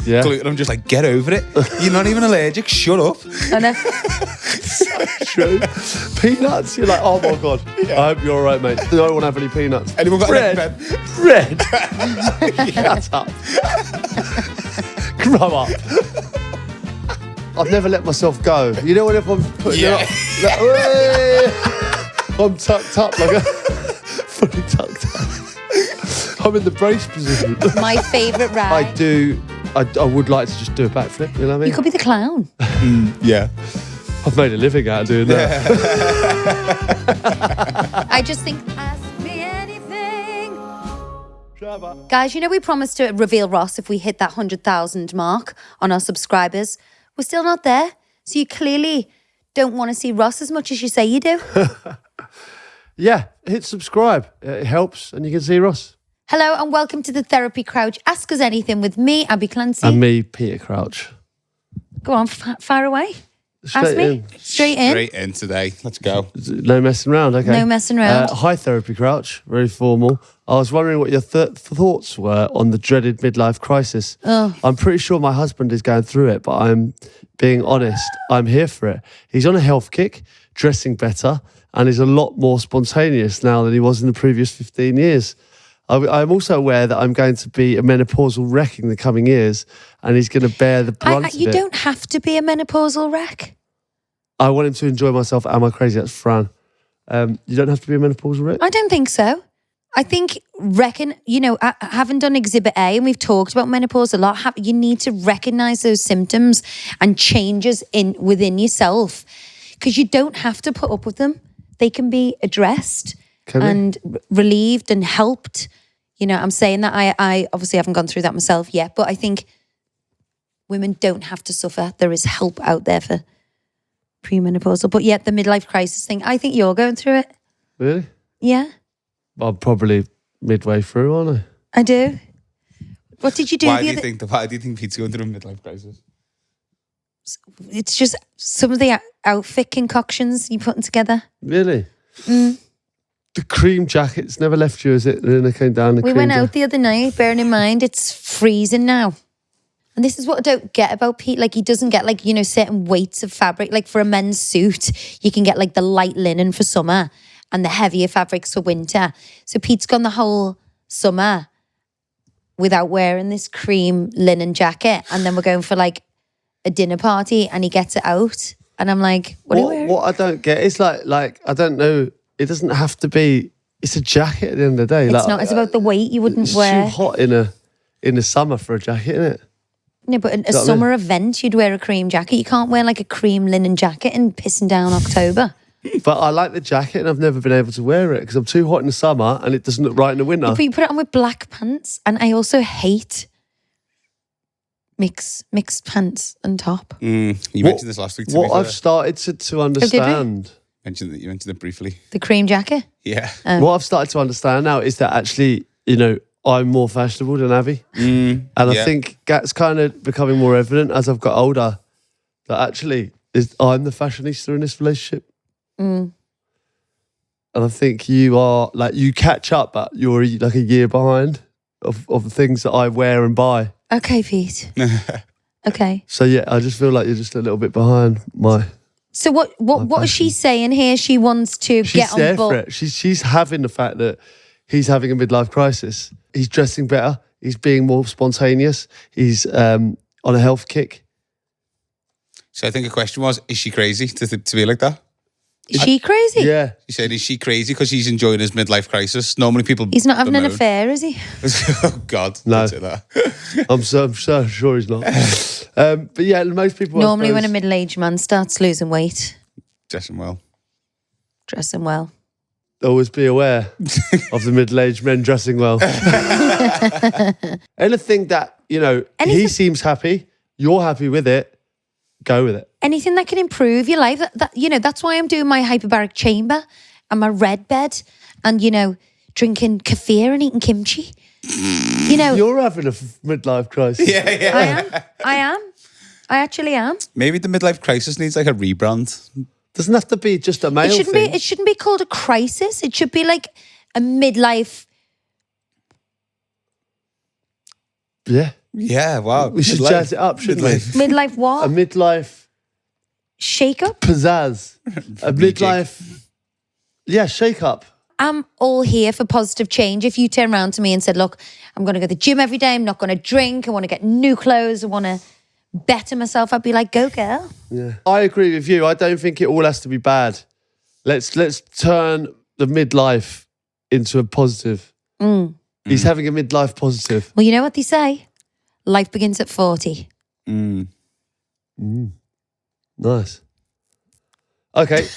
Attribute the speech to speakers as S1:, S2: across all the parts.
S1: gluten. I'm just like, get over it. You're not even allergic. Shut up.
S2: I know.
S3: So true. Peanuts, you're like, oh my God. I hope you're all right, mate. I don't want to have any peanuts.
S1: Anyone got
S3: Red.
S1: an
S3: Red. Shut up. Grow up. I've never let myself go. You know when if I'm putting it up, I'm tucked up like a fully tucked up. I'm in the brace position.
S2: My favourite ride.
S3: I would like to just do a backflip, you know what I mean?
S2: You could be the clown.
S1: Yeah.
S3: I've made a living out of doing that.
S2: I just think, ask me anything. Guys, you know we promised to reveal Ross if we hit that 100,000 mark on our subscribers. We're still not there. So you clearly don't want to see Ross as much as you say you do.
S3: Yeah, hit subscribe. It helps and you can see Ross.
S2: Hello and welcome to the Therapy Crouch. Ask us anything with me, Abby Clancy.
S3: And me, Peter Crouch.
S2: Go on, fire away.
S3: Straight
S2: Ask me.
S3: in.
S2: Straight in.
S1: Straight in today. Let's go.
S3: No messing around, okay.
S2: No messing around.
S3: Hi, Therapy Crouch. Very formal. I was wondering what your thoughts were on the dreaded midlife crisis.
S2: Oh.
S3: I'm pretty sure my husband is going through it, but I'm being honest, I'm here for it. He's on a health kick, dressing better, and is a lot more spontaneous now than he was in the previous 15 years. I'm also aware that I'm going to be a menopausal wreck in the coming years, and he's going to bear the brunt of it.
S2: You don't have to be a menopausal wreck.
S3: I want him to enjoy myself. Am I crazy? That's Fran. You don't have to be a menopausal wreck?
S2: I don't think so. I think having done Exhibit A, and we've talked about menopause a lot, you need to recognise those symptoms and changes within yourself, because you don't have to put up with them. They can be addressed and relieved and helped. You know, I'm saying that I obviously haven't gone through that myself yet, but I think women don't have to suffer. There is help out there for premenopausal. But yet the midlife crisis thing, I think you're going through it.
S3: Really?
S2: Yeah.
S3: I'm probably midway through, aren't I?
S2: I do. What did you do?
S1: Why do you think Pete's going through a midlife crisis?
S2: It's just some of the outfit concoctions you're putting together.
S3: Really? The cream jacket's never left you, has it? Then I came down.
S2: We went out the other night, bearing in mind it's freezing now. And this is what I don't get about Pete. Like, he doesn't get, like, you know, certain weights of fabric. Like, for a men's suit, you can get, like, the light linen for summer and the heavier fabrics for winter. So Pete's gone the whole summer without wearing this cream linen jacket. And then we're going for, like, a dinner party and he gets it out. And I'm like, what are you wearing?
S3: What I don't get is, like I don't know, it doesn't have to be, it's a jacket at the end of the day.
S2: It's not, it's about the weight you wouldn't wear.
S3: It's too hot in the summer for a jacket, isn't it?
S2: No, but a summer event, you'd wear a cream jacket. You can't wear like a cream linen jacket in pissing down October.
S3: But I like the jacket and I've never been able to wear it because I'm too hot in the summer and it doesn't look right in the winter.
S2: Yeah, but you put it on with black pants, and I also hate mixed pants and top.
S1: You mentioned this last week.
S3: What I've started to understand.
S1: You mentioned it briefly.
S2: The cream jacket?
S1: Yeah.
S3: What I've started to understand now is that actually, you know, I'm more fashionable than Abby. And I think that's kind of becoming more evident as I've got older, that actually I'm the fashionista in this relationship. And I think you are, like, you catch up, but you're like a year behind of the things that I wear and buy.
S2: Okay, Pete. Okay.
S3: So yeah, I just feel like you're just a little bit behind my...
S2: So what is she saying here? She wants to
S3: She's
S2: get on
S3: there
S2: board.
S3: for it. She's having the fact that he's having a midlife crisis. He's dressing better. He's being more spontaneous. He's on a health kick.
S1: So I think the question was, is she crazy to be like that?
S2: Is she crazy?
S3: Yeah.
S1: She said, is she crazy because he's enjoying his midlife crisis? Normally people...
S2: He's not having an
S1: bemoan.
S2: affair, is he?
S1: Oh, God.
S3: No.
S1: Don't say that.
S3: I'm so sure he's not. But yeah, most people...
S2: Normally when a middle-aged man starts losing weight,
S1: Dressing well.
S2: dressing well.
S3: Always be aware of the middle-aged men dressing well. Anything that, you know, he seems happy, you're happy with it, go with it.
S2: Anything that can improve your life. That's why I'm doing my hyperbaric chamber and my red bed and, you know, drinking kefir and eating kimchi. You know.
S3: You're having a midlife crisis.
S1: Yeah.
S2: I am. I actually am.
S1: Maybe the midlife crisis needs like a rebrand.
S3: Doesn't have to be just a male thing.
S2: It shouldn't be called a crisis. It should be like a midlife.
S3: Yeah.
S1: Yeah, wow.
S3: We should jazz it up, shouldn't we?
S2: Midlife
S3: A
S2: what?
S3: midlife
S2: Shake up?
S3: pizzazz. A midlife, shake up.
S2: I'm all here for positive change. If you turn around to me and said, look, I'm going to go to the gym every day. I'm not going to drink. I want to get new clothes. I want to better myself. I'd be like, go girl.
S3: Yeah, I agree with you. I don't think it all has to be bad. Let's turn the midlife into a positive. He's having a midlife positive.
S2: Well, you know what they say? Life begins at 40.
S3: Nice. Okay,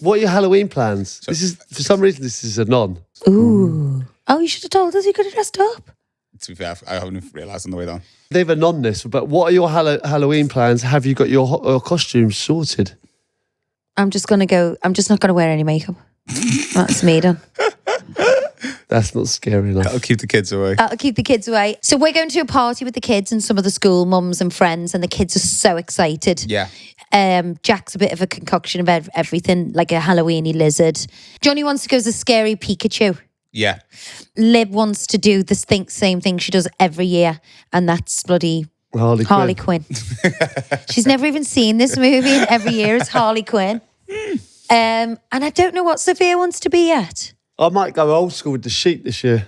S3: what are your Halloween plans? This is, for some reason, this is a non.
S2: Ooh. Oh, you should have told us you could have dressed up.
S1: To be fair, I haven't realised on the way down.
S3: They've a non this, but what are your Halloween plans? Have you got your costumes sorted?
S2: I'm just not going to wear any makeup. That's me done.
S3: That's not scary enough.
S1: That'll keep the kids away.
S2: That'll keep the kids away. So we're going to a party with the kids and some of the school mums and friends, and the kids are so excited.
S1: Yeah.
S2: Jack's a bit of a concoction of everything, like a Halloweeny lizard. Johnny wants to go as a scary Pikachu.
S1: Yeah.
S2: Liv wants to do the same thing she does every year, and that's bloody Harley Quinn. She's never even seen this movie, and every year it's Harley Quinn. And I don't know what Sophia wants to be yet.
S3: I might go old school with the sheep this year.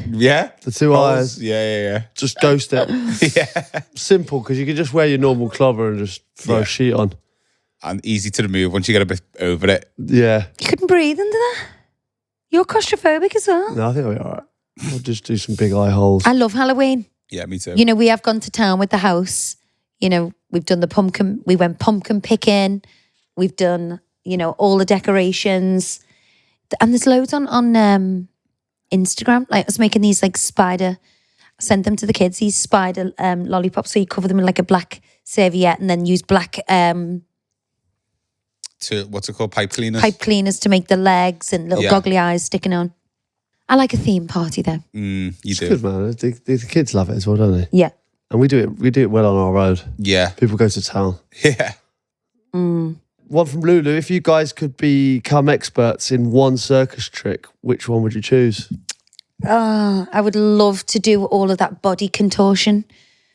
S1: Yeah?
S3: The two eyes.
S1: Yeah.
S3: Just ghost it.
S1: Yeah.
S3: Simple, because you can just wear your normal clother and just throw a sheet on.
S1: And easy to remove once you get a bit over it.
S3: Yeah.
S2: You couldn't breathe under that. You're claustrophobic as well.
S3: No, I think I'll be all right. I'll just do some big eye holes.
S2: I love Halloween.
S1: Yeah, me too.
S2: You know, we have gone to town with the house. You know, we've done we went pumpkin picking. We've done, all the decorations. And there's loads on Instagram. Like, I was making these I sent them to the kids, these spider lollipops. So you cover them in like a black serviette and then use black
S1: what's it called? Pipe cleaners?
S2: Pipe cleaners to make the legs and little goggly eyes sticking on. I like a theme party though.
S1: You
S3: It's
S1: do.
S3: good, man. The kids love it as well, don't they?
S2: Yeah.
S3: And we do it well on our road.
S1: Yeah.
S3: People go to town.
S1: Yeah.
S3: One from Lulu. If you guys could become experts in one circus trick, which one would you choose?
S2: I would love to do all of that body contortion.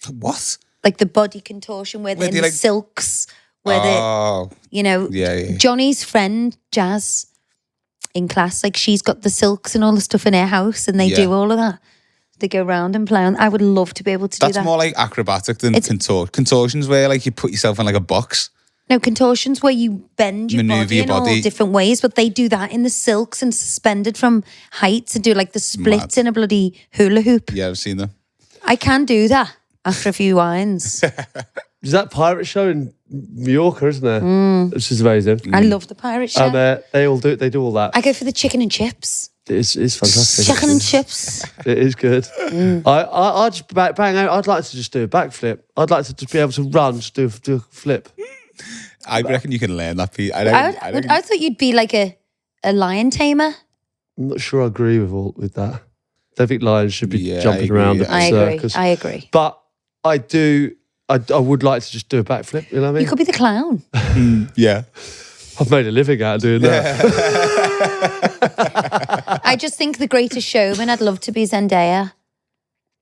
S1: What?
S2: Like the body contortion where they're in the silks. Where
S1: Yeah.
S2: Johnny's friend, Jazz, in class, like she's got the silks and all the stuff in her house and they do all of that. They go round and play on. I would love to be able to do that.
S1: That's more like acrobatic than contortions where like you put yourself in like a box.
S2: No, contortions where you bend your body in all different ways, but they do that in the silks and suspended from heights and do like the splits in a bloody hula hoop.
S1: Yeah, I've seen them.
S2: I can do that after a few wines.
S3: Is that pirate show in Mallorca, isn't there? Which is amazing.
S2: I love the pirate show.
S3: And they all do it. They do all that.
S2: I go for the chicken and chips.
S3: It's fantastic.
S2: Chicken and chips.
S3: It is good. I just bang out. I'd like to just do a backflip. I'd like to just be able to run, just do a flip.
S1: I reckon you can learn that, Pete.
S2: I thought you'd be like a lion tamer.
S3: I'm not sure I agree with that. I think lions should be jumping around at the circus.
S2: I agree.
S3: But I would like to just do a backflip. You know what I mean?
S2: You could be the clown.
S1: Yeah.
S3: I've made a living out of doing that.
S2: I just think the Greatest Showman, I'd love to be Zendaya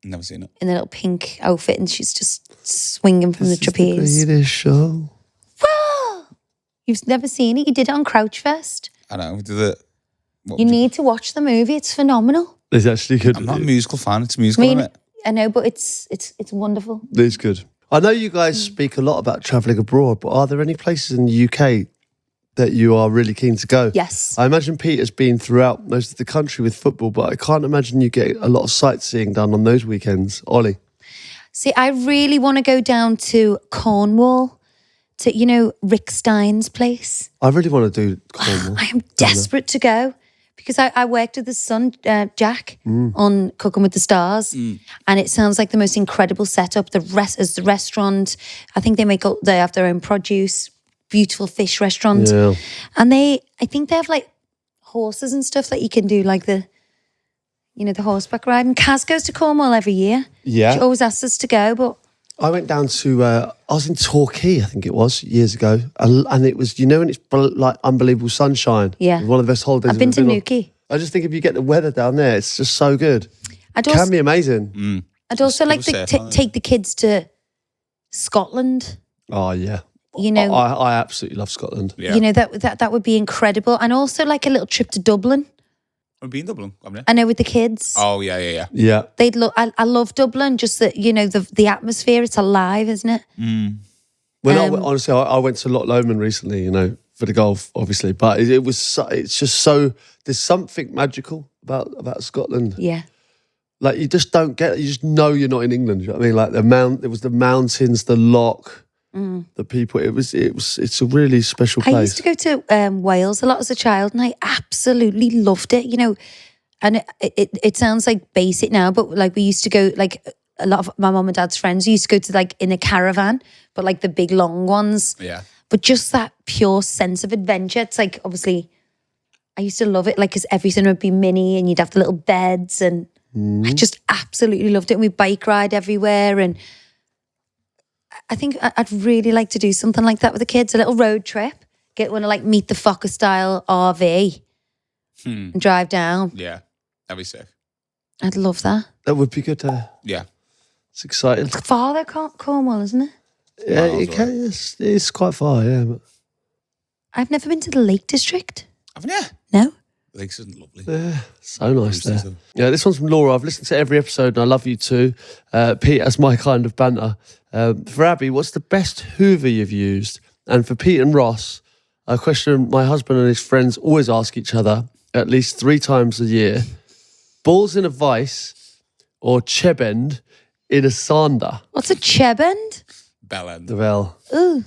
S1: Never seen it.
S2: in a little pink outfit and she's just swinging from the trapeze.
S3: The Greatest Show.
S2: Whoa! You've never seen it? You did it on Crouchfest.
S1: I know. We did it.
S2: You need to watch the movie. It's phenomenal.
S3: It's actually good.
S1: I'm not a musical fan. It's a musical, isn't it?
S2: I know, but it's wonderful.
S3: It's good. I know you guys speak a lot about travelling abroad, but are there any places in the UK that you are really keen to go?
S2: Yes.
S3: I imagine Pete has been throughout most of the country with football, but I can't imagine you get a lot of sightseeing done on those weekends. Ollie?
S2: See, I really want to go down to Cornwall, to, Rick Stein's place.
S3: I really want to do Cornwall.
S2: I am desperate to go because I worked with his son, Jack, on Cooking with the Stars, and it sounds like the most incredible setup. The restaurant, I think they have their own produce, beautiful fish restaurant, and I think they have like horses and stuff that you can do, like the horseback riding. Kaz goes to Cornwall every year.
S3: Yeah,
S2: she always asks us to go, but
S3: I went down to, I was in Torquay, I think it was, years ago. And it was, when it's like unbelievable sunshine.
S2: Yeah.
S3: It was one of the best holidays
S2: I've been to Newquay.
S3: I just think if you get the weather down there, it's just so good. It can be amazing.
S2: I'd also like to
S1: People say it, aren't they?
S2: take the kids to Scotland.
S3: Oh, yeah.
S2: You know,
S3: I absolutely love Scotland.
S1: Yeah.
S2: you know that would be incredible, and also like a little trip to Dublin.
S1: We've been in Dublin, haven't we?
S2: I know with the kids.
S1: Oh, yeah.
S3: Yeah.
S2: They'd look. I love Dublin. Just that the atmosphere. It's alive, isn't it?
S3: Honestly, I went to Loch Lomond recently, for the golf, obviously. But it's just so, there's something magical about Scotland.
S2: Yeah.
S3: Like, you just don't get it. You just know you're not in England. You know what I mean? Like, it was the mountains, the loch, the people. It's a really special place.
S2: I used to go to Wales a lot as a child, and I absolutely loved it. And it sounds like basic now, but like we used to go, like a lot of my mum and dad's friends used to go to like in a caravan, but like the big long ones.
S1: Yeah.
S2: But just that pure sense of adventure. It's like, obviously, I used to love it, like, because everything would be mini and you'd have the little beds, and I just absolutely loved it. And we bike ride everywhere, and I think I'd really like to do something like that with the kids, a little road trip. Get one of like Meet the Fokker style RV and drive down.
S1: Yeah. That'd be sick.
S2: I'd love that.
S3: That would be good.
S1: Yeah.
S3: It's exciting.
S2: It's far though, Cornwall, isn't it?
S3: Yeah,
S1: Miles
S3: it's quite far, yeah. But
S2: I've never been to the Lake District.
S1: Haven't you?
S2: No?
S1: Lakes isn't lovely.
S3: yeah, so nice there.
S1: Listen.
S3: Yeah, this one's from Laura. I've listened to every episode and I love you too. Pete, that's my kind of banter. For Abbey, what's the best hoover you've used? And for Pete and Ross, a question my husband and his friends always ask each other at least 3 times a year. Balls in a vice or chebend in a sander?
S2: What's a chebend?
S1: Bell end.
S3: Well,
S2: Ooh.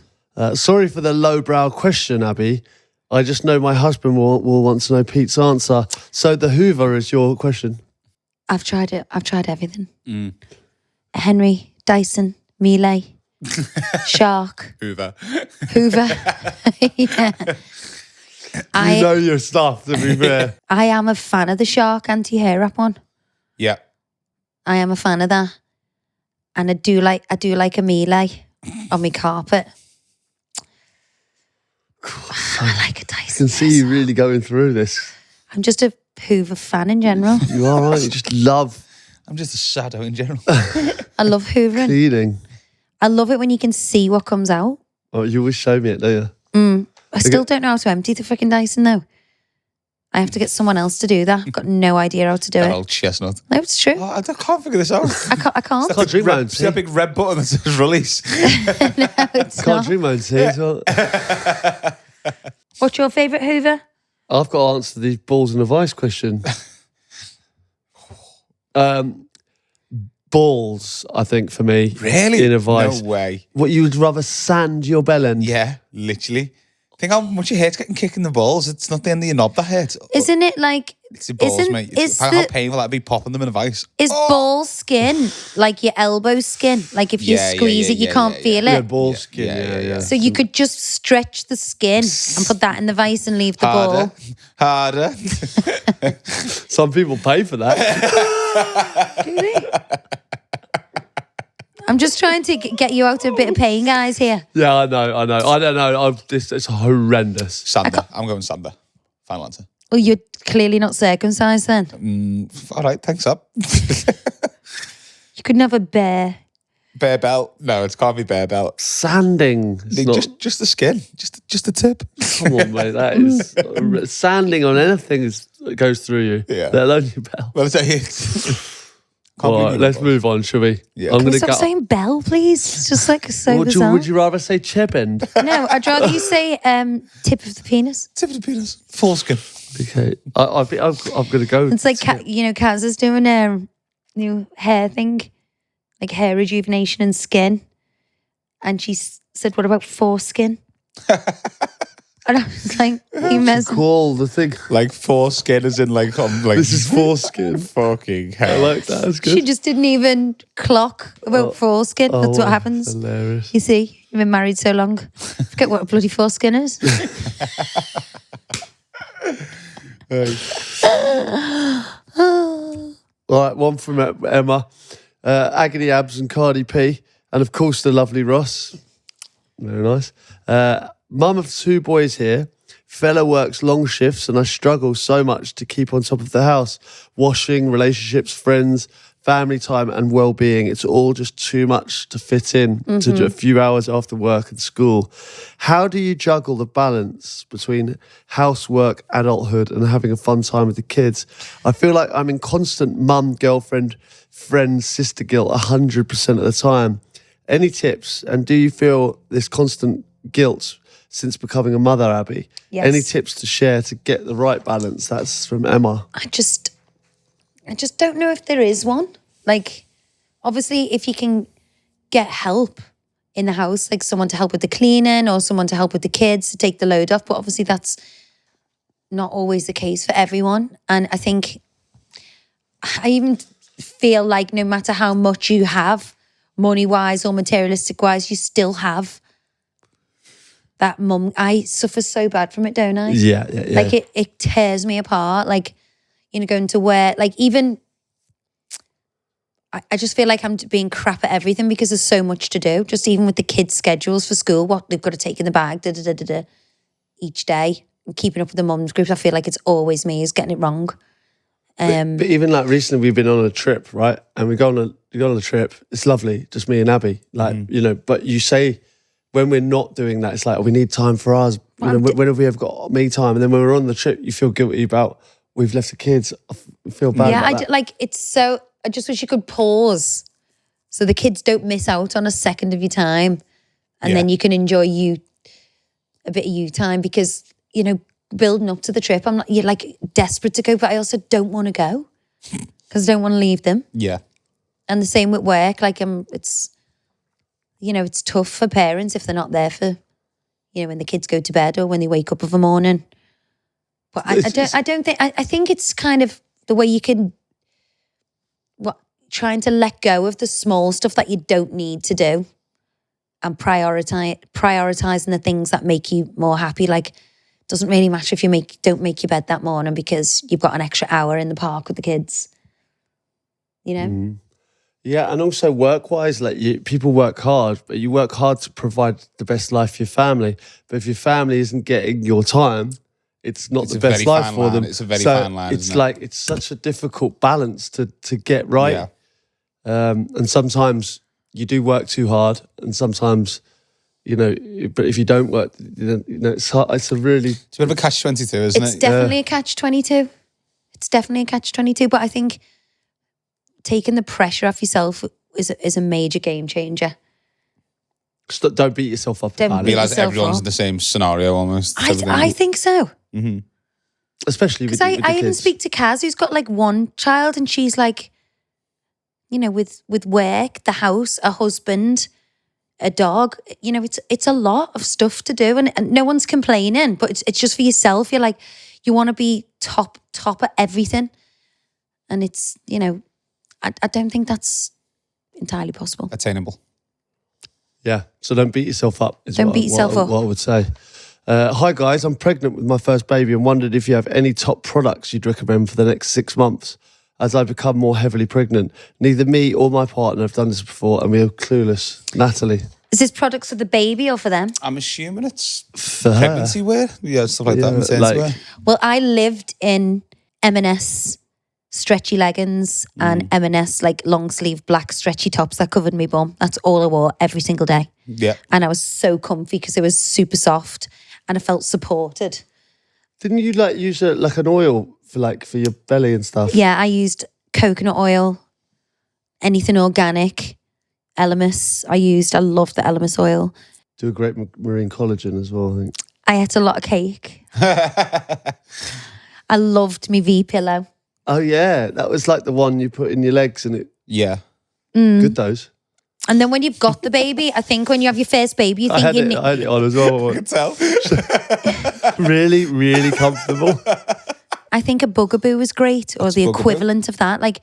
S3: sorry for the lowbrow question, Abbey. I just know my husband will want to know Pete's answer. So the hoover is your question.
S2: I've tried it. I've tried everything. Henry, Dyson, Miele, Shark,
S1: Hoover.
S2: Hoover. Yeah.
S3: You know your stuff, to be fair.
S2: I am a fan of the Shark anti-hair wrap one.
S1: Yeah.
S2: I am a fan of that. And I do like a Miele on my carpet. I like a Dyson.
S3: I can see you really going through this.
S2: I'm just a Hoover fan in general.
S3: You are, right? You just love
S1: I'm just a shadow in general.
S2: I love hoovering.
S3: cleaning.
S2: I love it when you can see what comes out.
S3: Oh, you always show me it, don't you?
S2: I still don't know how to empty the freaking Dyson though. I have to get someone else to do that. I've got no idea how to do
S1: That
S2: it.
S1: old chestnut.
S2: No, it's true.
S1: Oh, I can't figure this out.
S2: I can't.
S3: Can't drink my own
S1: See that
S3: tea.
S1: big red button that says release?
S2: It's
S3: Can't
S2: not.
S3: drink my own tea as well.
S2: What's your favourite Hoover?
S3: I've got to answer the balls in a vice question. Balls, I think, for me.
S1: Really?
S3: In a vice.
S1: No way.
S3: What, you would rather sand your bell end?
S1: Yeah, literally. Think how much your hair's getting kicked in the balls. It's not the end of your knob that hurts.
S2: Isn't it like?
S1: It's your balls,
S2: isn't-
S1: mate.
S2: is
S1: How
S2: the-
S1: painful that'd be popping them in a vice.
S2: Is ball skin like your elbow skin? Like if you
S1: Yeah, yeah,
S2: squeeze
S1: yeah,
S2: it, you
S1: yeah,
S2: can't
S1: yeah,
S2: feel
S3: Yeah,
S2: it.
S3: ball skin.
S1: yeah, yeah.
S2: So you could just stretch the skin and put that in the vice and leave the
S1: Harder.
S2: ball.
S1: Harder.
S3: Some people pay for that.
S2: Do they? I'm just trying to get you out of a bit of pain, guys. Here,
S3: Yeah, I know. I don't know. It's horrendous.
S1: Sander. I'm going Sander. Final answer.
S2: well, you're clearly not circumcised then.
S1: All right, thanks up.
S2: You couldn't have a bear.
S1: Bare belt. No, it can't be bare belt.
S3: Sanding. It's not,
S1: Just the skin. Just the tip.
S3: come on, mate. That is sanding on anything goes through you.
S1: Yeah.
S3: Let alone your bell.
S1: Well, I'll tell you. Can't
S3: All
S1: be
S3: right,
S1: me,
S3: let's
S1: boy.
S3: move on, shall we?
S1: Yeah.
S3: I'm
S2: Can we
S3: gonna
S2: stop
S3: go.
S2: saying bell, please? It's just like so
S3: Would
S2: bizarre.
S3: you rather say chebend?
S2: No, I'd rather you say tip of the penis.
S1: Tip of the penis. Foreskin.
S3: Okay, I'm gonna go.
S2: It's like Kaz is doing a new hair thing, like hair rejuvenation and skin, and she said, "What about foreskin?" And I was like, "You messing?"
S3: Call the thing.
S1: Like foreskin as in like
S3: This is foreskin.
S1: fucking
S3: I
S1: hell.
S3: like that. That's good.
S2: She just didn't even clock about foreskin. That's what happens.
S3: Hilarious.
S2: You see, you've been married so long. Forget what a bloody foreskin is.
S3: All right, one from Emma, Agony Abs and Cardi P, and of course the lovely Ross. Very nice. Mum of 2 boys here. Fella works long shifts and I struggle so much to keep on top of the house. Washing, relationships, friends. family time and well-being. It's all just too much to fit in to do a few hours after work and school. How do you juggle the balance between housework, adulthood, and having a fun time with the kids? I feel like I'm in constant mum, girlfriend, friend, sister guilt 100% of the time. Any tips? And do you feel this constant guilt since becoming a mother, Abbey?
S2: Yes.
S3: Any tips to share to get the right balance? That's from Emma.
S2: I just don't know if there is one. Like, obviously, if you can get help in the house, like someone to help with the cleaning or someone to help with the kids to take the load off, but obviously that's not always the case for everyone. And I think I even feel like no matter how much you have, money-wise or materialistic-wise, you still have that mum. I suffer so bad from it, don't I?
S3: Yeah.
S2: Like it tears me apart. Like, you know, going to work, like even, I just feel like I'm being crap at everything because there's so much to do. Just even with the kids' schedules for school, what they've got to take in the bag, each day. And keeping up with the mums groups, I feel like it's always me who's getting it wrong.
S3: But even like recently, we've been on a trip, right? And we go on a trip. It's lovely, just me and Abbey. Like, you know, but you say when we're not doing that, it's like, oh, we need time for us. You know, when have we ever got me time? And then when we're on the trip, you feel guilty about we've left the kids. I feel bad.
S2: Yeah,
S3: about that.
S2: like it's so. I just wish you could pause, so the kids don't miss out on a second of your time, and then you can enjoy a bit of you time because you know building up to the trip, you're like desperate to go, but I also don't want to go because I don't want to leave them.
S1: Yeah,
S2: and the same with work. Like it's it's tough for parents if they're not there for when the kids go to bed or when they wake up of a morning. But I think it's kind of the way you can, trying to let go of the small stuff that you don't need to do and prioritizing the things that make you more happy. Like, it doesn't really matter if you don't make your bed that morning because you've got an extra hour in the park with the kids,
S3: Yeah, and also work-wise, like people work hard, but you work hard to provide the best life for your family. But if your family isn't getting your time, it's not the best life for them.
S1: It's a very fine line.
S3: It's like it's such a difficult balance to get right. Yeah. And sometimes you do work too hard, and sometimes, but if you don't work, it's hard. It's a bit
S1: of a catch-22, isn't it?
S2: It's definitely a catch-22. It's definitely a catch-22. But I think taking the pressure off yourself is a major game changer.
S3: Don't beat yourself up.
S2: Don't
S1: realise everyone's in the same scenario almost.
S2: I think so.
S3: Mm-hmm. Especially with the
S2: I even speak to Kaz, who's got like one child, and she's like, with work, the house, a husband, a dog, it's a lot of stuff to do, and no one's complaining, but it's just for yourself. You're like, you want to be top at everything, and it's I don't think that's entirely possible.
S1: Attainable.
S3: Yeah, so don't beat yourself up.
S2: Don't beat yourself up.
S3: What I would say. Hi guys, I'm pregnant with my first baby and wondered if you have any top products you'd recommend for the next 6 months as I become more heavily pregnant. Neither me or my partner have done this before and we are clueless. Natalie.
S2: Is this products for the baby or for them?
S1: I'm assuming it's
S3: for
S1: pregnancy wear. Yeah, stuff like that. Maternity wear.
S2: Well, I lived in M&S stretchy leggings and M&S like long sleeve black stretchy tops that covered me bum. That's all I wore every single day.
S1: Yeah.
S2: And I was so comfy because it was super soft and I felt supported.
S3: Didn't you use an oil for your belly and stuff?
S2: Yeah, I used coconut oil, anything organic, Elemis. I loved the Elemis oil.
S3: Do a great marine collagen as well, I think.
S2: I ate a lot of cake. I loved my V-pillow.
S3: Oh yeah, that was like the one you put in your legs and it.
S1: Yeah.
S3: Good those.
S2: And then when you've got the baby, I think when you have your first baby, you think
S3: I had it on as well.
S1: I can tell.
S3: Really, really comfortable.
S2: I think a bugaboo was great, or the equivalent of that. Like,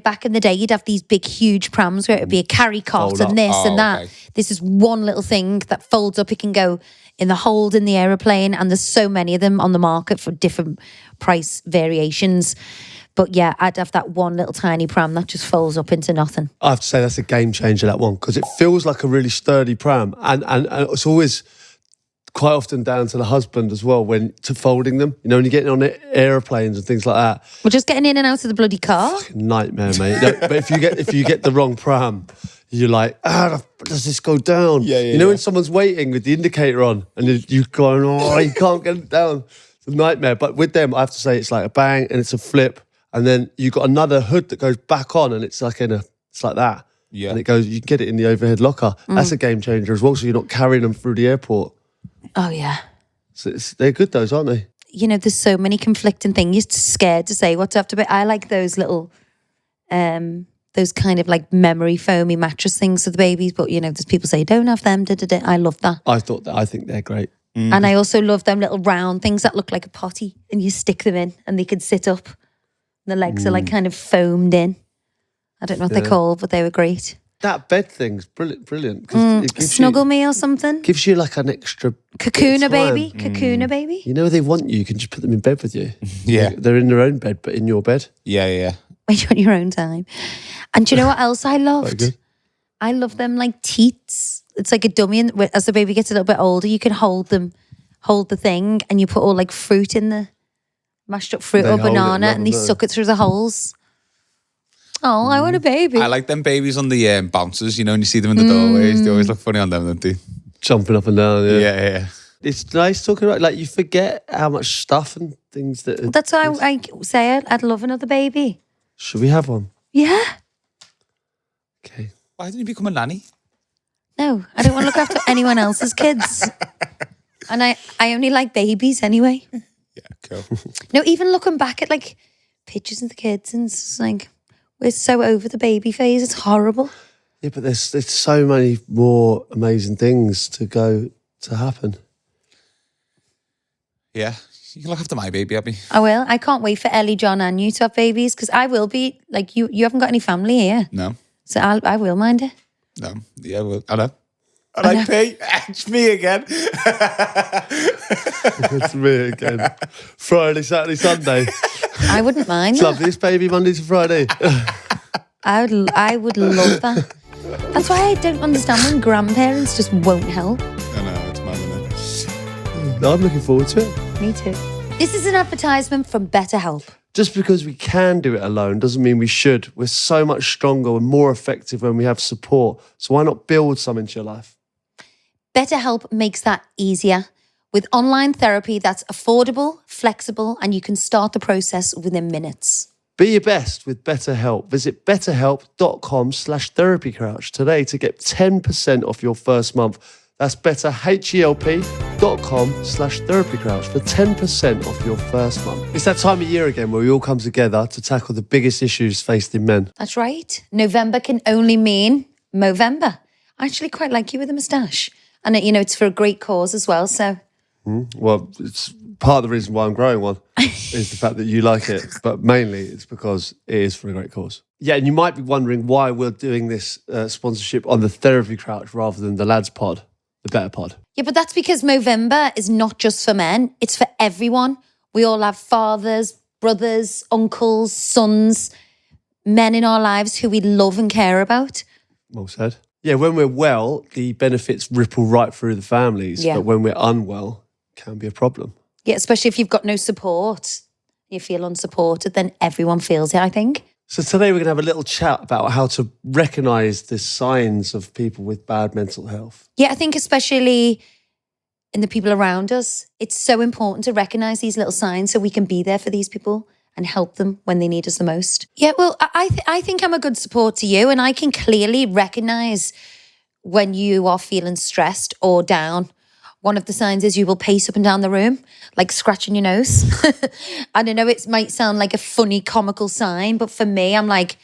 S2: back in the day, you'd have these big, huge prams where it would be a carry cot and this and that. Okay. This is one little thing that folds up. It can go in the hold in the aeroplane, and there's so many of them on the market for different price variations. But yeah, I'd have that one little tiny pram that just folds up into nothing.
S3: I have to say that's a game changer, that one, because it feels like a really sturdy pram, and it's always quite often down to the husband as well to folding them. You know, when you're getting on aeroplanes and things like that.
S2: We're just getting in and out of the bloody car.
S3: Nightmare, mate. No, but if you get the wrong pram, you're like, does this go down? You know when someone's waiting with the indicator on and you're going, you can't get it down. It's a nightmare. But with them, I have to say it's like a bang and it's a flip. And then you've got another hood that goes back on and it's like that.
S1: Yeah.
S3: And it goes, you can get it in the overhead locker. That's a game changer as well. So you're not carrying them through the airport.
S2: Oh, yeah.
S3: So they're good, those, aren't they?
S2: You know, there's so many conflicting things. You're scared to say what's after, but I like those little, those kind of like memory foamy mattress things for the babies. But, you know, there's people say, don't have them. I love that.
S3: I think they're great.
S2: And I also love them little round things that look like a potty and you stick them in and they can sit up. The legs are like kind of foamed in. I don't know what they're called, but they were great.
S3: That bed thing's brilliant. It gives
S2: Snuggle me or something.
S3: Gives you like an extra
S2: Kakuna baby. Kakuna baby.
S3: You know, they want you can just put them in bed with you.
S1: Yeah.
S3: They're in their own bed, but in your bed.
S1: Yeah.
S2: When you're on your own time. And do you know what else I loved?
S3: Good.
S2: I love them like teats. It's like a dummy. And as the baby gets a little bit older, you can hold the thing and you put all like fruit in the mashed up fruit or banana and they suck it through the holes. Oh, I want a baby.
S1: I like them babies on the bouncers, you know, and you see them in the doorways. They always look funny on them, don't they?
S3: Jumping up and down,
S1: Yeah.
S3: It's nice talking about, like, you forget how much stuff and things that...
S2: That's why I say I'd love another baby.
S3: Should we have one?
S2: Yeah.
S3: Okay.
S1: Why didn't you become a nanny?
S2: No, I don't want to look after anyone else's kids. And I only like babies anyway.
S1: Yeah, cool.
S2: No, even looking back at like pictures of the kids and it's just like, we're so over the baby phase. It's horrible.
S3: Yeah, but there's so many more amazing things to happen.
S1: Yeah, you can look after my baby, Abby.
S2: I will. I can't wait for Ellie, John and you to have babies because I will be, like, you haven't got any family here.
S1: No.
S2: So I will mind it.
S1: No. Yeah, well, I know. And I pay. It's me again.
S3: It's me again. Friday, Saturday, Sunday.
S2: I wouldn't mind.
S3: Love this baby Monday to Friday.
S2: I would love that. That's why I don't understand when grandparents just won't help.
S1: I know, it's mad, isn't it?
S3: I'm looking forward to it.
S2: Me too. This is an advertisement from BetterHelp.
S3: Just because we can do it alone doesn't mean we should. We're so much stronger and more effective when we have support. So why not build some into your life?
S2: BetterHelp makes that easier. With online therapy that's affordable, flexible, and you can start the process within minutes.
S3: Be your best with BetterHelp. Visit betterhelp.com/therapycrouch today to get 10% off your first month. That's betterhelp.com/therapycrouch for 10% off your first month. It's that time of year again where we all come together to tackle the biggest issues faced in men.
S2: That's right. November can only mean Movember. I actually quite like you with a moustache. And, you know, it's for a great cause as well, so...
S3: Well, it's part of the reason why I'm growing one is the fact that you like it, but mainly it's because it is for a great cause. Yeah, and you might be wondering why we're doing this sponsorship on the Therapy Crouch rather than the Lads Pod, the Better Pod.
S2: Yeah, but that's because Movember is not just for men, it's for everyone. We all have fathers, brothers, uncles, sons, men in our lives who we love and care about.
S3: Well said. Yeah, when we're well, the benefits ripple right through the families, but when we're unwell, it can be a problem.
S2: Yeah, especially if you've got no support, you feel unsupported, then everyone feels it, I think.
S3: So today we're going to have a little chat about how to recognise the signs of people with bad mental health.
S2: Yeah, I think especially in the people around us, it's so important to recognise these little signs so we can be there for these people and help them when they need us the most. Yeah, well, I think I'm a good support to you and I can clearly recognise when you are feeling stressed or down. One of the signs is you will pace up and down the room, like scratching your nose. I don't know, it might sound like a funny, comical sign, but for me, I'm like,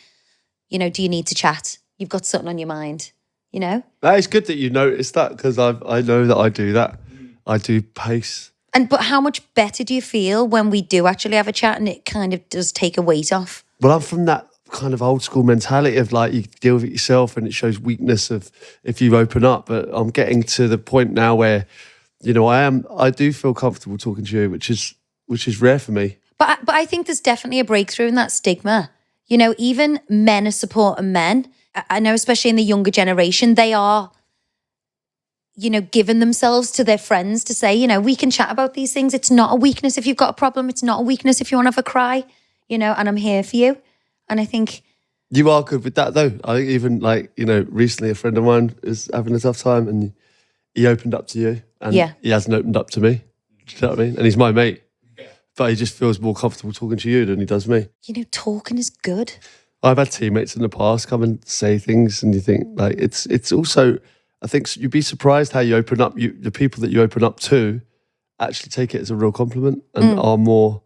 S2: you know, do you need to chat? You've got something on your mind, you know?
S3: That is good that you noticed that because I know that I do that. I do pace.
S2: But how much better do you feel when we do actually have a chat and it kind of does take a weight off?
S3: Well, I'm from that kind of old school mentality of like you deal with it yourself and it shows weakness of if you open up. But I'm getting to the point now where, you know, I do feel comfortable talking to you, which is rare for me.
S2: But I think there's definitely a breakthrough in that stigma. You know, even men are supporting men. I know, especially in the younger generation, they are given themselves to their friends to say, we can chat about these things. It's not a weakness if you've got a problem. It's not a weakness if you want to have a cry, and I'm here for you. And I think...
S3: You are good with that, though. I think even recently a friend of mine is having a tough time and he opened up to you and he hasn't opened up to me. Do you know what I mean? And he's my mate. But he just feels more comfortable talking to you than he does me.
S2: Talking is good.
S3: I've had teammates in the past come and say things and you think, like, it's also... I think you'd be surprised how you open up. The people that you open up to actually take it as a real compliment and are more,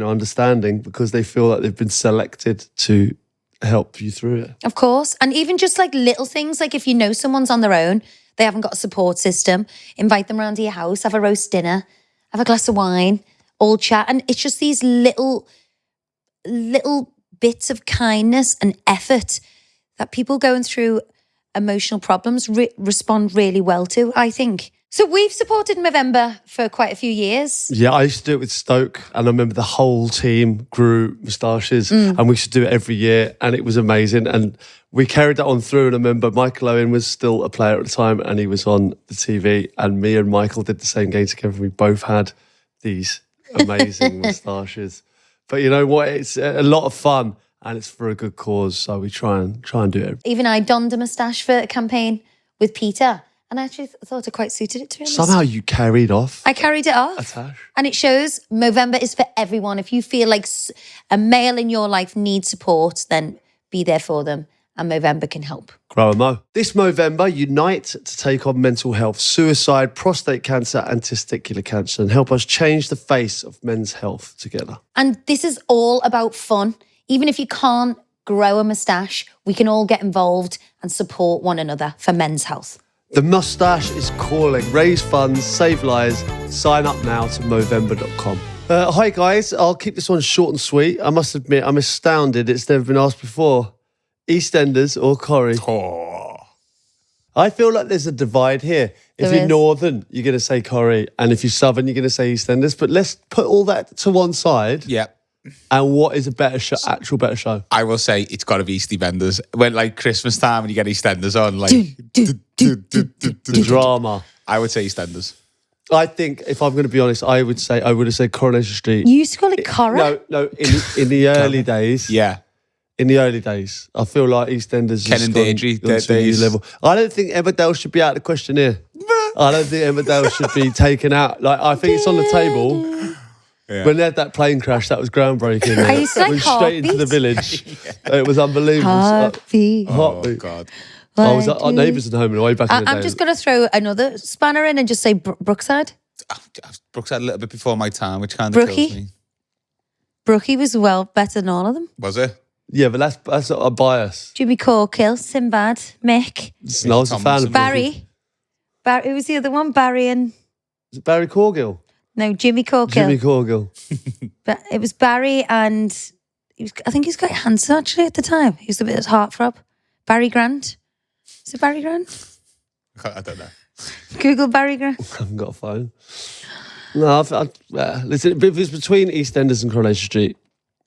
S3: understanding because they feel like they've been selected to help you through it.
S2: Of course. And even just like little things, like if someone's on their own, they haven't got a support system, invite them around to your house, have a roast dinner, have a glass of wine, all chat. And it's just these little bits of kindness and effort that people going through emotional problems respond really well to, I think. So we've supported Movember for quite a few years.
S3: Yeah, I used to do it with Stoke and I remember the whole team grew moustaches and we used to do it every year and it was amazing. And we carried that on through and I remember Michael Owen was still a player at the time and he was on the TV and me and Michael did the same game together. We both had these amazing moustaches. But you know what? It's a lot of fun. And it's for a good cause, so we try and do it.
S2: Even I donned a moustache for a campaign with Peter, and I actually thought it quite suited it to him.
S3: Somehow you carried off.
S2: I carried it off.
S3: A tash.
S2: And it shows Movember is for everyone. If you feel like a male in your life needs support, then be there for them, and Movember can help.
S3: Grow a Mo. This Movember, unite to take on mental health, suicide, prostate cancer and testicular cancer and help us change the face of men's health together.
S2: And this is all about fun. Even if you can't grow a moustache, we can all get involved and support one another for men's health.
S3: The moustache is calling. Raise funds, save lives. Sign up now to Movember.com. Hi guys, I'll keep this one short and sweet. I must admit, I'm astounded it's never been asked before. Eastenders or Corrie?
S1: Oh.
S3: I feel like there's a divide here. If you're northern, you're going to say Corrie. And if you're southern, you're going to say Eastenders. But let's put all that to one side.
S1: Yeah.
S3: And what is a better show, actual better show?
S1: I will say it's got to be Eastenders. When like Christmas time and you get Eastenders on, like
S3: The drama.
S1: I would say Eastenders.
S3: I think, if I'm going to be honest, I would have said Coronation Street.
S2: You used to call it Corrie?
S3: No, in the early days.
S1: Yeah.
S3: In the early days, I feel like EastEnders
S1: Ken and Deirdre, their days.
S3: Level. I don't think Emmerdale should be out of the question here. I don't think Emmerdale should be taken out. Like, I think it's on the table. Yeah. When they had that plane crash, that was groundbreaking.
S2: I used to like
S3: went straight into the village. It was unbelievable.
S2: Heartbeat.
S1: Oh, God.
S3: I was at our neighbours in home and way back in the day.
S2: I'm just going to throw another spanner in and just say Brookside.
S1: Brookside a little bit before my time, which kind of kills me.
S2: Brookie was well better than all of them.
S1: Was it?
S3: Yeah, but that's not a bias.
S2: Jimmy Corkill, Sinbad, Mick.
S3: I was a fan of
S2: Barry. Who was the other one? Barry and...
S3: Was it Barry Corgill?
S2: No, Jimmy Corkill.
S3: Jimmy Corgill.
S2: But it was Barry and... I think he was quite handsome actually at the time. He was a bit of heartthrob. Barry Grant. Is it Barry Grant?
S1: I don't know.
S2: Google Barry Grant.
S3: I haven't got a phone. No, listen, if it's between EastEnders and Coronation Street,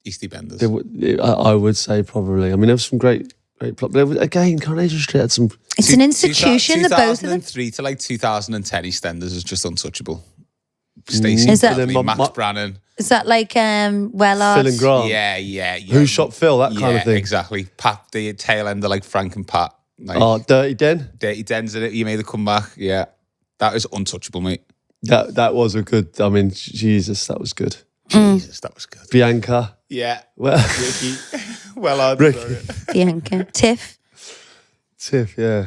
S1: Eastenders.
S3: I would say probably. I mean, there was some great plot. Again, Coronation Street had some...
S2: It's an institution, the both of them.
S1: 2003 to like 2010, EastEnders is just untouchable. Stacey, Max Brannan.
S2: Is that like Wellard?
S3: Phil and Grant?
S1: Yeah.
S3: Who Shot Phil? That kind of thing.
S1: Exactly. Pat, the tail end of like Frank and Pat. Like,
S3: Dirty Den?
S1: Dirty Den's in it. You made the comeback. Yeah. That is untouchable, mate.
S3: That was a good... I mean, Jesus, that was good.
S1: Jesus, that was good.
S3: Bianca.
S1: Yeah.
S3: Well,
S1: Ricky. Wellard.
S3: Ricky.
S2: Bianca. Tiff,
S3: yeah.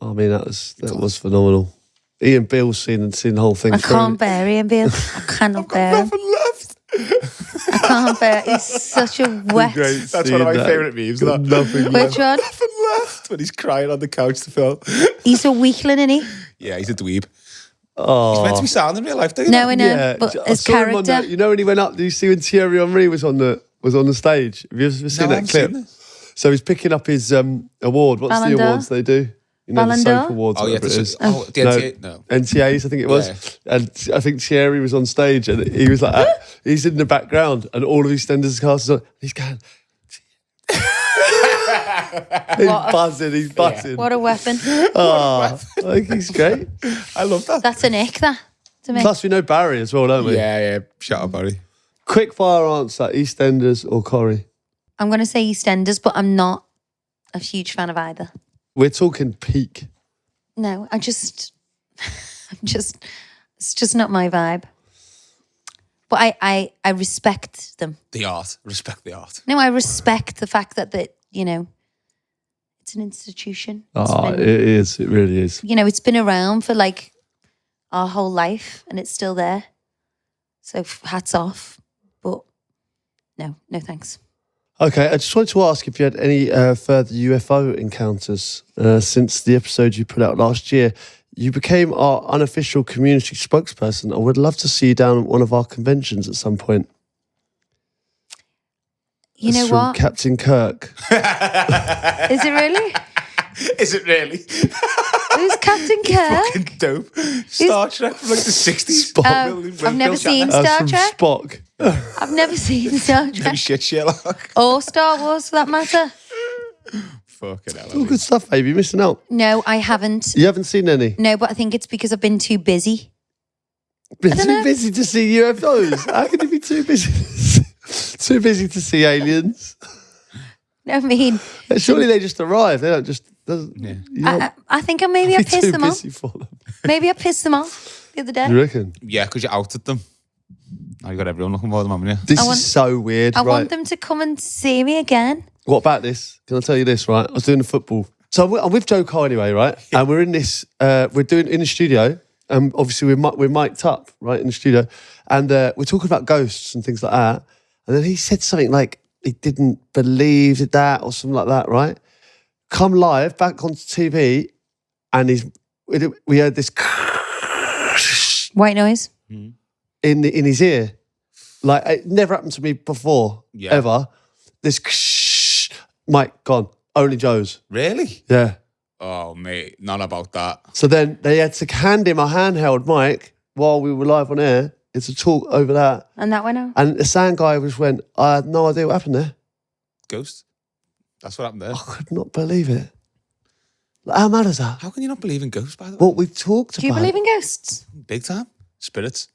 S3: I mean, that was phenomenal. Ian Beale's seen the whole thing.
S2: I can't bear Ian Beale. I cannot bear him.
S1: Nothing left.
S2: I can't bear. He's such a wet.
S1: That's one of my favourite memes.
S3: Nothing
S2: Which
S3: left.
S2: one?
S1: Nothing left when he's crying on the couch to Phil.
S2: He's a weakling, isn't he?
S1: Yeah, he's a dweeb.
S3: Oh.
S1: He's meant to be sound in real life, don't you?
S2: No, I know.
S3: Yeah,
S2: But
S3: I
S2: his
S3: saw him on
S2: character.
S3: you know when he went up? Do you see when Thierry Henry was on the stage? Have you ever seen that clip? So he's picking up his award. What's
S2: Ballon
S3: the
S2: d'Or?
S3: awards they do? You know, the
S2: Ballon d'Or?
S3: soap awards.
S1: Oh, yeah.
S3: whatever it is.
S1: The NTA? No.
S3: NTAs, I think it was.
S1: Yeah.
S3: And I think Thierry was on stage and he was like, he's in the background and all of EastEnders cast is on. He's going, He's buzzing.
S2: What a weapon.
S3: I think he's great.
S1: I love that.
S2: That's an ick, that. To me.
S3: Plus, we know Barry as well, don't we?
S1: Yeah. Shout out, Barry.
S3: Quick fire answer, Eastenders or Corrie?
S2: I'm going to say Eastenders, but I'm not a huge fan of either.
S3: We're talking peak.
S2: No, it's just not my vibe. But I respect them.
S1: The art. Respect the art.
S2: No, I respect the fact that it's an institution.
S3: It is. It really is.
S2: You know, it's been around for like our whole life and it's still there. So hats off. But no thanks.
S3: Okay, I just wanted to ask if you had any further UFO encounters since the episode you put out last year. You became our unofficial community spokesperson. I would love to see you down at one of our conventions at some point.
S2: You know
S3: from
S2: what?
S3: Captain Kirk.
S2: Is it really?
S1: Is it really?
S2: Who's Captain Kirk?
S1: Fucking dope. Star Trek from like the 60s.
S2: I've never seen Star
S3: from
S2: Trek.
S3: Spock.
S2: I've never seen Star
S1: No
S2: Trek.
S1: shit, Sherlock.
S2: Or Star Wars for that matter.
S1: Fucking hell.
S3: All good stuff, baby. You're missing out.
S2: No, I haven't.
S3: You haven't seen any?
S2: No, but I think it's because I've been too busy.
S3: Been too busy to see UFOs. How can you be too busy? Too busy to see aliens?
S2: I mean,
S3: Surely they just arrive. They don't just.
S2: I think maybe I pissed them off.
S3: For them.
S2: Maybe I pissed them off the other day.
S3: You reckon?
S1: Yeah, because you outed them. Now you got everyone looking for them, haven't you?
S3: This is so weird.
S2: I want them to come and see me again.
S3: What about this? Can I tell you this, right? I was doing the football. So I'm with Joe Cole anyway, right? And we're in this, we're doing in the studio. And obviously we're mic'd up, right, in the studio. And we're talking about ghosts and things like that. And then he said something like he didn't believe that or something like that, right? Come live, back onto TV. And we heard this
S2: white noise
S3: in his ear. Like, it never happened to me before, ever. This mic gone. Only Joe's.
S1: Really?
S3: Yeah.
S1: Oh, mate, not about that.
S3: So then they had to hand him a handheld mic while we were live on air. It's a talk over that.
S2: And that went out.
S3: And the sound guy went, I had no idea what happened there.
S1: Ghost? That's what happened there.
S3: I could not believe it. Like, how mad is that?
S1: How can you not believe in ghosts, by the way?
S3: Well, we've talked about.
S2: Do you believe in ghosts?
S1: Big time. Spirits.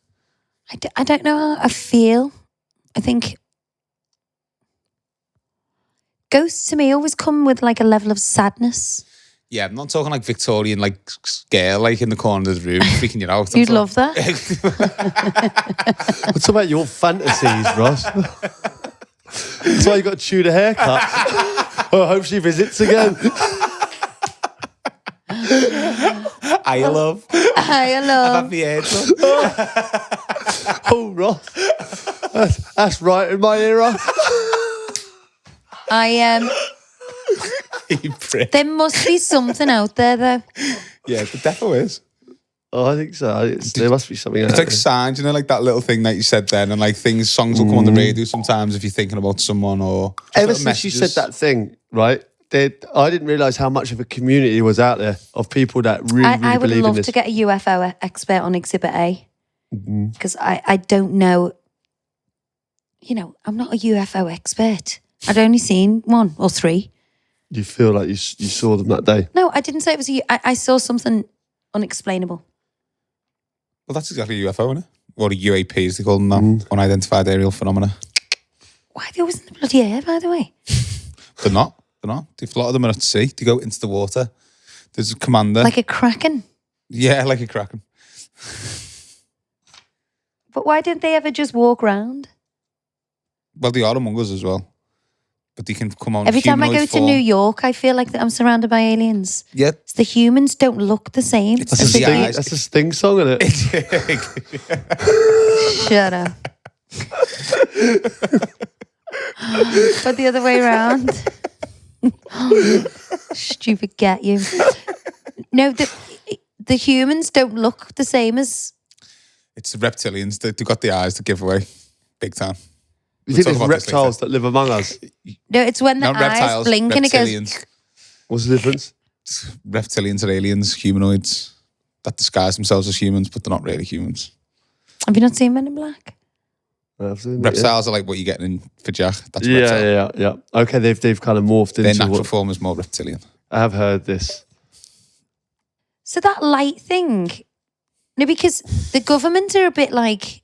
S2: I don't know how I feel. I think ghosts to me always come with like a level of sadness.
S1: Yeah, I'm not talking like Victorian, like scare, like in the corner of the room, freaking you out.
S2: You'd love that.
S3: What's about your fantasies, Ross? That's why you got to chew the haircut. I hope she visits again.
S1: I love.
S2: I love.
S1: Happy age.
S3: Oh, Ross. That's right in my era.
S2: There must be something out there, though.
S1: Yeah, the definitely is.
S3: Oh, I think so. There must be something out
S1: It's
S3: there.
S1: like signs, you know, like that little thing that you said then, and like songs will come on the radio sometimes if you're thinking about someone or.
S3: Ever since you said that thing, right? I didn't realise how much of a community was out there of people that really
S2: I would
S3: believe in
S2: love
S3: this.
S2: to get a UFO expert on Exhibit A because I don't know. You know, I'm not a UFO expert. I'd only seen 1 or 3.
S3: You feel like you saw them that day?
S2: No, I didn't say it was I saw something unexplainable.
S1: Well, that's exactly a UFO, isn't it? Or a UAP, as they call them now. Unidentified aerial phenomena.
S2: Why are they always in the bloody air, by the way?
S1: They're not. A lot of them are at sea. They go into the water. There's a commander.
S2: Like a kraken?
S1: Yeah, like a kraken.
S2: But why didn't they ever just walk round?
S1: Well, they are among us as well. But they can come on.
S2: Every time I go to New York, I feel like I'm surrounded by aliens.
S1: Yeah.
S2: The humans don't look the same.
S1: It's
S2: as the
S3: That's a Sting song, isn't it?
S2: Shut up. But the other way around. Stupid get you. No, the humans don't look the same as...
S1: It's the reptilians. They've got the eyes to give away. Big time.
S3: You think there's reptiles that live among us?
S2: No, it's when the
S1: Not
S2: eyes
S1: reptiles,
S2: blink and it
S1: reptilians.
S2: goes...
S3: What's the difference?
S1: Reptilians are aliens, humanoids that disguise themselves as humans, but they're not really humans.
S2: Have you not seen Men in Black?
S3: Absolutely.
S1: Reptiles are like what you're getting in for Jack. That's
S3: Yeah. Okay, they've kind of morphed into
S1: their natural form is more reptilian.
S3: I have heard this.
S2: So that light thing, no, because the government are a bit like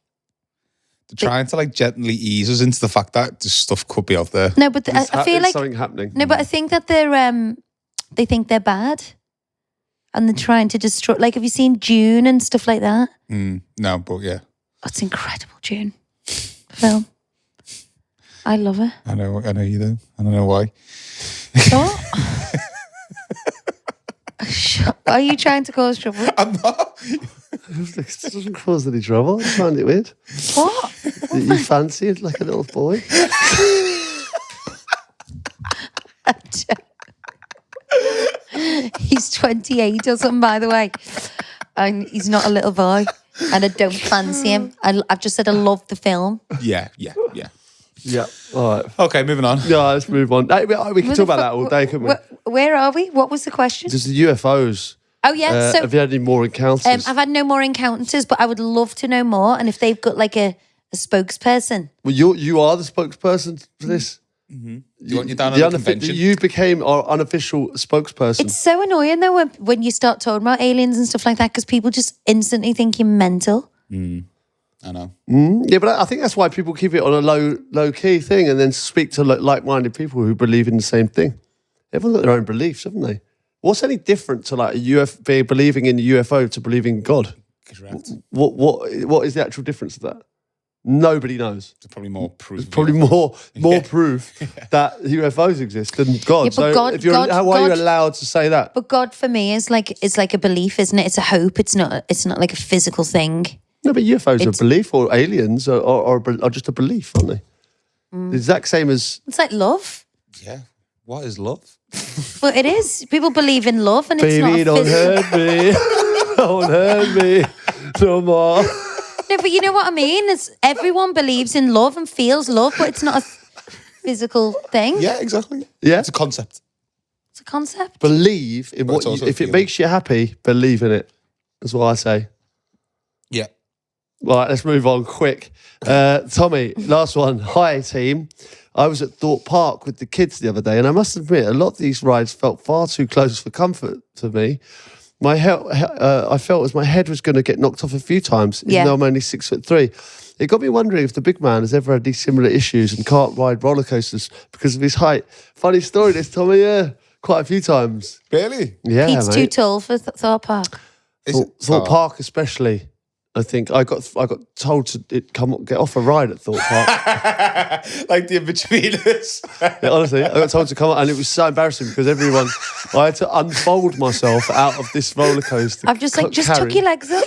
S1: they're trying to like gently ease us into the fact that this stuff could be out there.
S2: No, but I feel like
S3: something happening.
S2: No, but I think that they think they're bad, and they're trying to destroy. Like, have you seen Dune and stuff like that?
S1: No, but yeah,
S2: it's incredible, Dune film. I love it.
S1: I know you do. I don't know why.
S2: What? Are you trying to cause trouble?
S1: I'm not.
S3: It doesn't cause any trouble. I find it weird.
S2: What?
S3: You fancy it like a little boy?
S2: He's 28 or something, by the way. And he's not a little boy. And I don't fancy him. I've just said I love the film.
S1: Yeah.
S3: Yeah. All right.
S1: Okay, moving on.
S3: Yeah, let's move on. We can talk about that all day, couldn't we?
S2: Where are we? What was the question?
S3: Just the UFOs.
S2: Oh, yeah. So,
S3: have you had any more encounters?
S2: I've had no more encounters, but I would love to know more. And if they've got like a spokesperson.
S3: Well, you are the spokesperson for this.
S1: Mm-hmm. Do you want you down on the convention?
S3: You became our unofficial spokesperson.
S2: It's so annoying though when you start talking about aliens and stuff like that because people just instantly think you're mental.
S1: I know.
S3: Yeah, but I think that's why people keep it on a low key thing and then speak to like-minded people who believe in the same thing. Everyone's got their own beliefs, haven't they? What's any different to like believing in a UFO to believing in God?
S1: Correct.
S3: What is the actual difference of that? Nobody knows.
S1: There's probably more proof.
S3: There's probably more proof that UFOs exist than God.
S2: Yeah,
S3: so
S2: God,
S3: why are you allowed to say that?
S2: But God for me is like a belief, isn't it? It's a hope. It's not like a physical thing.
S3: No, but UFOs are a belief, or aliens are just a belief, aren't they? The exact same as...
S2: It's like love.
S1: Yeah. What is love?
S2: Well, it is. People believe in love and
S3: Baby,
S2: it's not
S3: don't hurt me. Don't hurt me no more.
S2: No, but you know what I mean? Everyone believes in love and feels love, but it's not a physical thing.
S1: Yeah, exactly.
S3: Yeah.
S1: It's a concept.
S2: It's a concept.
S3: Believe in what if it makes you happy, believe in it. That's what I say.
S1: Yeah.
S3: Right, let's move on quick. Tommy, last one. Hi, team. I was at Thorpe Park with the kids the other day, and I must admit, a lot of these rides felt far too close for comfort to me. I felt as my head was going to get knocked off a few times, even though I'm only 6'3". It got me wondering if the big man has ever had these similar issues and can't ride roller coasters because of his height. Funny story, this, Tommy. Yeah, quite a few times.
S1: Really?
S3: Yeah,
S2: Pete's too tall for Thorpe Park.
S3: Thorpe Park, especially. I think I got told to get off a ride at Thorpe Park.
S1: Like the in-betweeners.
S3: Yeah, honestly, I got told to come up, and it was so embarrassing because I had to unfold myself out of this roller coaster.
S2: I've just tuck your legs up.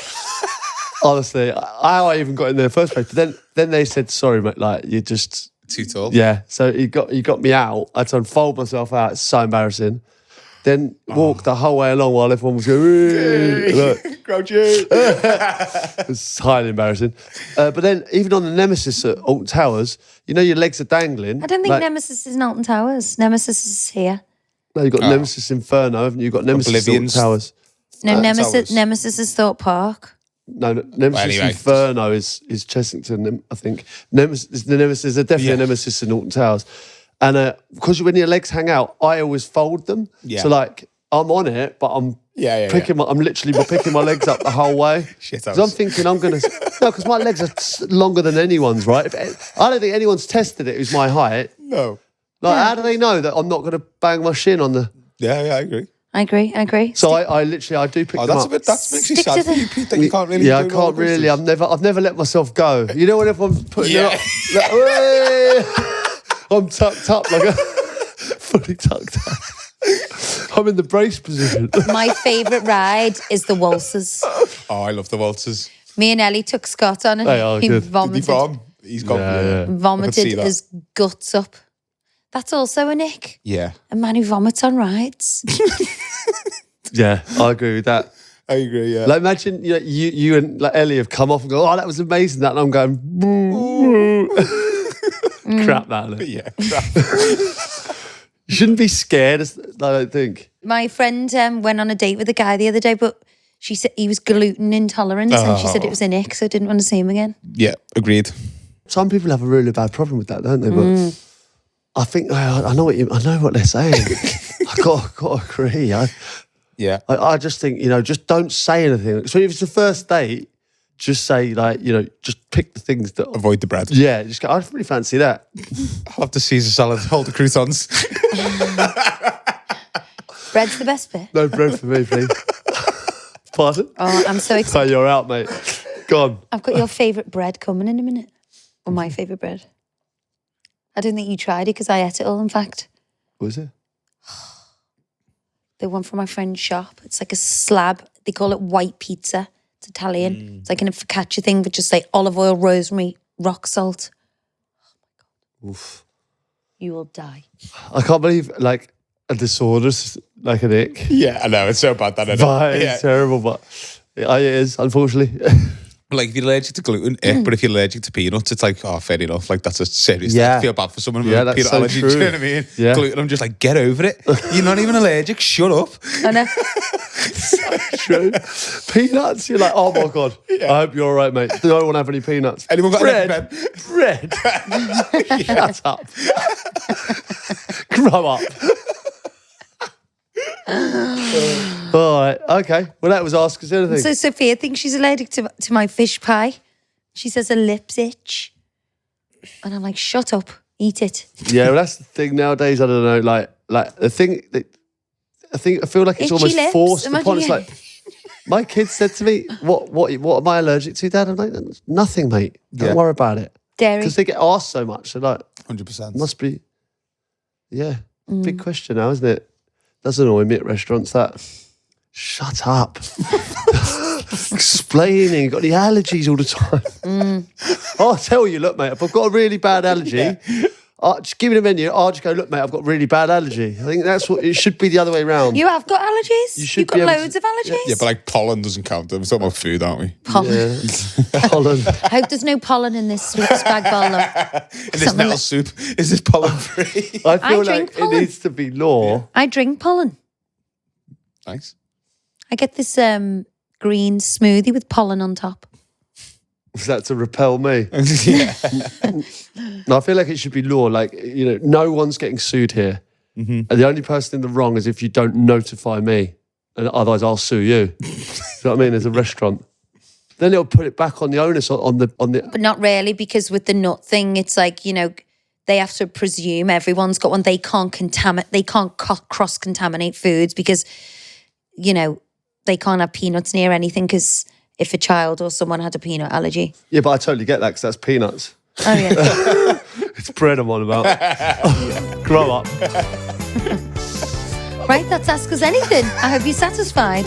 S3: Honestly, how I even got in there in the first place. But then they said, sorry, mate, like you're just
S1: too tall.
S3: Yeah, so he got me out. I had to unfold myself out. It's so embarrassing. Then walk the whole way along while everyone was going,
S1: Grouchy.
S3: It's highly embarrassing. But then even on the Nemesis at Alton Towers, you know your legs are dangling.
S2: I don't think Nemesis is in Alton Towers. Nemesis is here.
S3: No, you've got Nemesis Inferno, haven't you? You've got Nemesis at Alton Towers.
S2: No, Nemesis is Thorpe Park.
S3: No, Nemesis Inferno is Chessington, I think. The Nemesis are definitely a Nemesis in Alton Towers. And because when your legs hang out, I always fold them. Yeah. So like I'm on it, but I'm I'm literally picking my legs up the whole way. Because I'm thinking because my legs are longer than anyone's, right? I don't think anyone's tested it who's my height.
S1: No.
S3: Like, how do they know that I'm not going to bang my shin on the...
S1: Yeah, I agree.
S2: I agree.
S3: So I do pick them up.
S1: That makes me sad for you, Pete, that you can't really
S3: I can't really. I've never let myself go. You know when everyone's putting it up? Like, I'm tucked up fully tucked up. I'm in the brace position.
S2: My favourite ride is the waltzers.
S1: Oh, I love the waltzers.
S2: Me and Ellie took Scott on and he vomited.
S1: Did he vom? He's gone.
S2: Vomited his guts up. That's also a nick.
S1: Yeah.
S2: A man who vomits on rides.
S3: Yeah, I agree with that.
S1: I agree, yeah.
S3: Like imagine you and like Ellie have come off and go, oh, that was amazing. That, and I'm going, crap that.
S1: Yeah, crap.
S3: You shouldn't be scared, I don't think.
S2: My friend went on a date with a guy the other day, but she said he was gluten intolerant and she said it was a nick, so I didn't want to see him again.
S1: Yeah, agreed.
S3: Some people have a really bad problem with that, don't they? But I think I know what they're saying. I got to agree. I just think, just don't say anything. So if it's the first date, just say just pick the things that
S1: avoid the bread.
S3: Yeah, just go. I really fancy that.
S1: I'll have the Caesar salad, hold the croutons.
S2: Bread's the best bit.
S3: No bread for me, please. Pardon?
S2: Oh, I'm so excited.
S3: So you're out, mate. Go on.
S2: I've got your favourite bread coming in a minute. Or my favourite bread. I don't think you tried it because I ate it all, in fact.
S3: What was it?
S2: The one from my friend's shop. It's like a slab. They call it white pizza. It's Italian. It's like a focaccia thing, but just like olive oil, rosemary, rock salt. Oh my God. Oof. You will die.
S3: I can't believe, a disorder's like an ick.
S1: Yeah, I know. It's so bad that I
S3: know. It's terrible, but it is, unfortunately.
S1: Like, if you're allergic to gluten, but if you're allergic to peanuts, it's like, oh, fair enough. Like, that's a serious thing. I feel bad for someone with a peanut allergy.
S3: True.
S1: Do you know what I mean?
S3: Yeah.
S1: Gluten, I'm just like, get over it. You're not even allergic. Shut up.
S2: I know.
S3: So true. Peanuts, you're like, oh my God. Yeah. I hope you're all right, mate. Do I want to have any peanuts?
S1: Anyone got
S3: bread? Bread. Shut up. Grow up. All right, okay. Well, that was Ask Us Anything.
S2: So Sophia thinks she's allergic to my fish pie. She says her lips itch. And I'm like, shut up, eat it.
S3: Yeah, well, that's the thing nowadays. I don't know, like the thing that I feel like it's
S2: Itchy
S3: almost
S2: lips,
S3: forced
S2: imagine,
S3: upon. It's like my kids said to me, "What am I allergic to, Dad?" I'm like, "Nothing, mate. Don't worry about it."
S2: Dairy,
S3: because they get asked so much. So like,
S1: 100%.
S3: Must be, big question now, isn't it? Doesn't annoy me at restaurants that. Shut up. Explaining, got the allergies all the time. I'll tell you, look, mate, if I've got a really bad allergy, just give me the menu, I'll just go, look, mate, I've got really bad allergy. I think that's what it should be the other way around.
S2: You have got allergies? You've got loads of allergies?
S1: Yeah, but like pollen doesn't count. We're talking about food, aren't we?
S2: Pollen.
S3: Yeah. Pollen.
S2: I hope there's no pollen in this spag bowl.
S1: In this nettle soup, is this pollen free?
S3: I feel like it needs to be law.
S2: Yeah. I drink pollen.
S1: Nice.
S2: I get this green smoothie with pollen on top.
S3: Is that to repel me?
S1: Yeah.
S3: No, I feel like it should be law. Like, no one's getting sued here. Mm-hmm. And the only person in the wrong is if you don't notify me. And otherwise I'll sue you. You know what I mean? As a restaurant. Then it'll put it back on the onus on the.
S2: But not really, because with the nut thing, it's like, they have to presume everyone's got one. They can't contaminate. They can't cross-contaminate foods because, they can't have peanuts near anything because if a child or someone had a peanut allergy.
S3: Yeah, but I totally get that because that's peanuts.
S2: Oh, yeah.
S3: It's bread I'm on about. Grow up.
S2: Right, that's Ask Us Anything. I hope you're satisfied.